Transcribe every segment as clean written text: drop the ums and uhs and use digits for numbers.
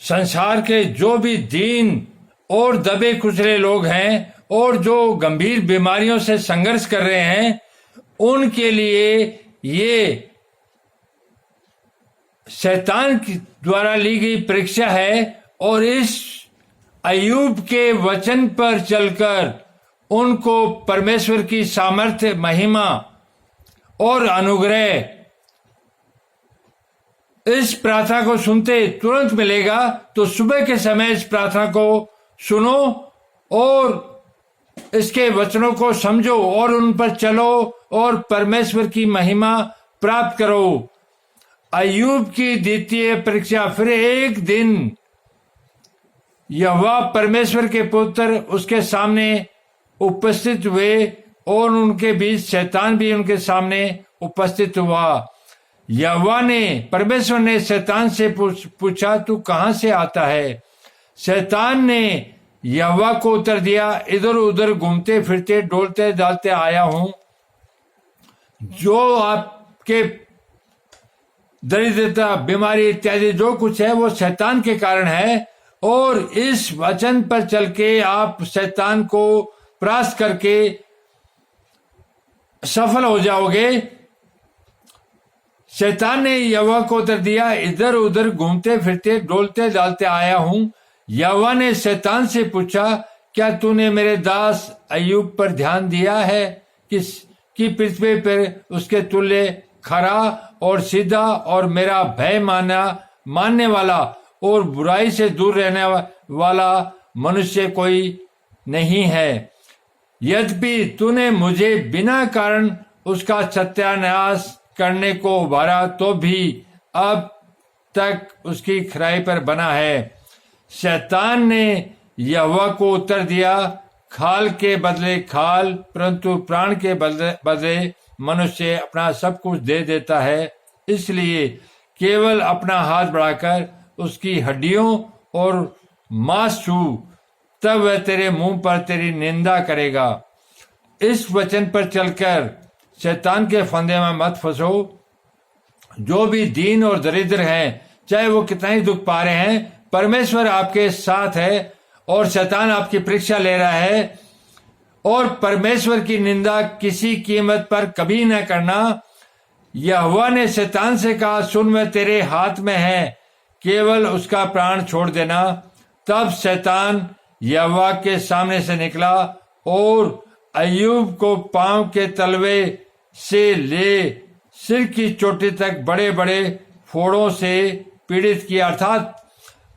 संसार के जो भी दीन और दबे कुचले लोग हैं और जो गंभीर बीमारियों से संघर्ष कर रहे हैं, उनके लिए ये शैतान द्वारा ली गई परीक्षा है। और इस अय्यूब के वचन पर चलकर उनको परमेश्वर की सामर्थ्य, महिमा और अनुग्रह इस प्रार्थना को सुनते तुरंत मिलेगा। तो सुबह के समय इस प्रार्थना को सुनो और इसके वचनों को समझो और उन पर चलो और परमेश्वर की महिमा प्राप्त करो। अय्यूब की द्वितीय परीक्षा। फिर एक दिन यहोवा परमेश्वर के पुत्र उसके सामने उपस्थित हुए और उनके बीच शैतान भी उनके सामने उपस्थित हुआ। यहोवा ने, परमेश्वर ने शैतान से पूछा, तू कहां से आता है? शैतान ने यहोवा को उत्तर दिया, इधर उधर घूमते फिरते डोलते डालते आया हूं। जो आपके दरिद्रता, बीमारी इत्यादि जो कुछ है वो शैतान के कारण है। और इस वचन पर चल के आप शैतान को परास्त करके सफल हो जाओगे। शैतान ने यहोवा को उत्तर दिया, इधर उधर घूमते फिरते डोलते डालते आया हूं। यहोवा ने शैतान से पूछा, क्या तूने मेरे दास अय्यूब पर ध्यान दिया है कि पृथ्वी पर उसके तुल्य खरा और सीधा और मेरा भय मानने वाला और बुराई से दूर रहने वाला मनुष्य कोई नहीं है। यद्यपि तूने मुझे बिना कारण उसका सत्यानाश करने को उभारा, तो भी अब तक उसकी खराई पर बना है। शैतान ने यहोवा को उत्तर दिया, खाल के बदले खाल, परंतु प्राण के बदले मनुष्य अपना सब कुछ दे देता है। इसलिए केवल अपना हाथ बढ़ाकर उसकी हड्डियों और मांस छू, तब वह तेरे मुंह पर तेरी निंदा करेगा। इस वचन पर चलकर शैतान के फंदे में मत फंसो। जो भी दीन और दरिद्र हैं, चाहे वो कितना ही दुख पा रहे हैं, परमेश्वर आपके साथ है और शैतान आपकी परीक्षा ले रहा है। और परमेश्वर की निंदा किसी कीमत पर कभी न करना। यहोवा ने शैतान से कहा, सुन, वह तेरे हाथ में है, केवल उसका प्राण छोड़ देना। तब शैतान यहोवा के सामने से निकला और अय्यूब को पांव के तलवे से ले सिर की चोटी तक बड़े बड़े फोड़ों से पीड़ित किया। अर्थात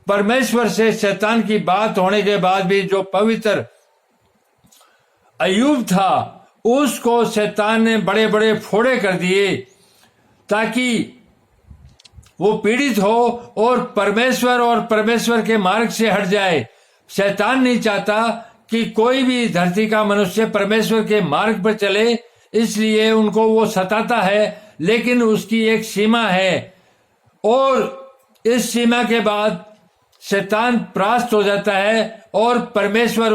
परमेश्वर से शैतान की बात होने के बाद भी जो पवित्र अय्यूब था, उसको शैतान ने बड़े बड़े फोड़े कर दिए ताकि वो पीड़ित हो और परमेश्वर के मार्ग से हट जाए। शैतान नहीं चाहता कि कोई भी धरती का मनुष्य परमेश्वर के मार्ग पर चले, इसलिए उनको वो सताता है। लेकिन उसकी एक सीमा है और इस सीमा के बाद शैतान परास्त हो जाता है और परमेश्वर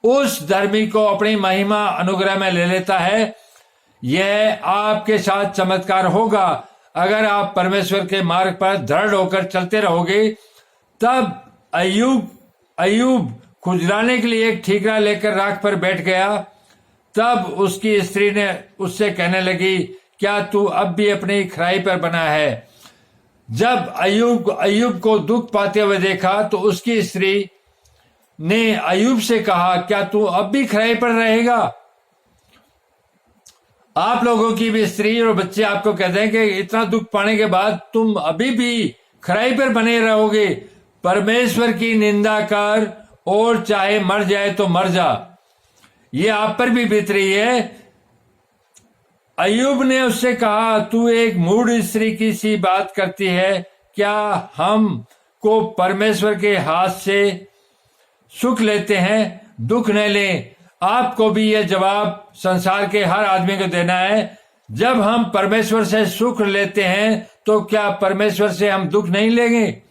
उस धर्मी को अपनी महिमा अनुग्रह में ले लेता है। यह आपके साथ चमत्कार होगा अगर आप परमेश्वर के मार्ग पर दृढ़ होकर चलते रहोगे। तब अय्यूब खुजलाने के लिए एक ठीकरा लेकर राख पर बैठ गया। तब उसकी स्त्री ने उससे कहने लगी, क्या तू अब भी अपनी खराई पर बना है? जब अय्यूब को दुख पाते हुए देखा तो उसकी स्त्री ने अय्यूब से कहा, क्या तू अब भी खराई पर रहेगा? आप लोगों की भी स्त्री और बच्चे आपको कहते हैं कि इतना दुख पाने के बाद तुम अभी भी खराई पर बने रहोगे। परमेश्वर की निंदा कर और चाहे मर जाए तो मर जा। ये आप पर भी बीत रही है। अय्यूब ने उससे कहा, तू एक मूढ़ स्त्री की सी बात करती है। क्या हम को परमेश्वर के हाथ से सुख लेते हैं, दुख न लें? आपको भी यह जवाब संसार के हर आदमी को देना है। जब हम परमेश्वर से सुख लेते हैं तो क्या परमेश्वर से हम दुख नहीं लेंगे?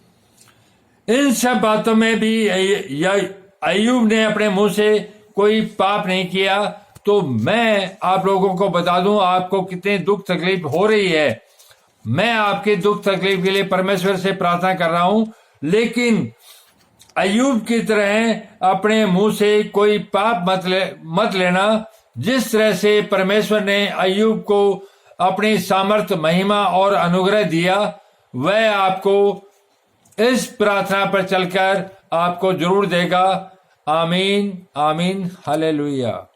इन सब बातों में भी अय्यूब ने अपने मुंह से कोई पाप नहीं किया। तो मैं आप लोगों को बता दूं आपको कितनी दुख तकलीफ हो रही है। मैं आपकी दुख तकलीफ के लिए परमेश्वर से प्रार्थना कर रहा हूं। लेकिन अय्यूब की तरह अपने मुंह से कोई पाप मत लेना। जिस तरह से परमेश्वर ने अय्यूब को अपनी सामर्थ, महिमा और अनुग्रह दिया, वह आपको इस प्रार्थना पर चलकर आपको जरूर देगा। आमीन, आमीन, हालेलुया।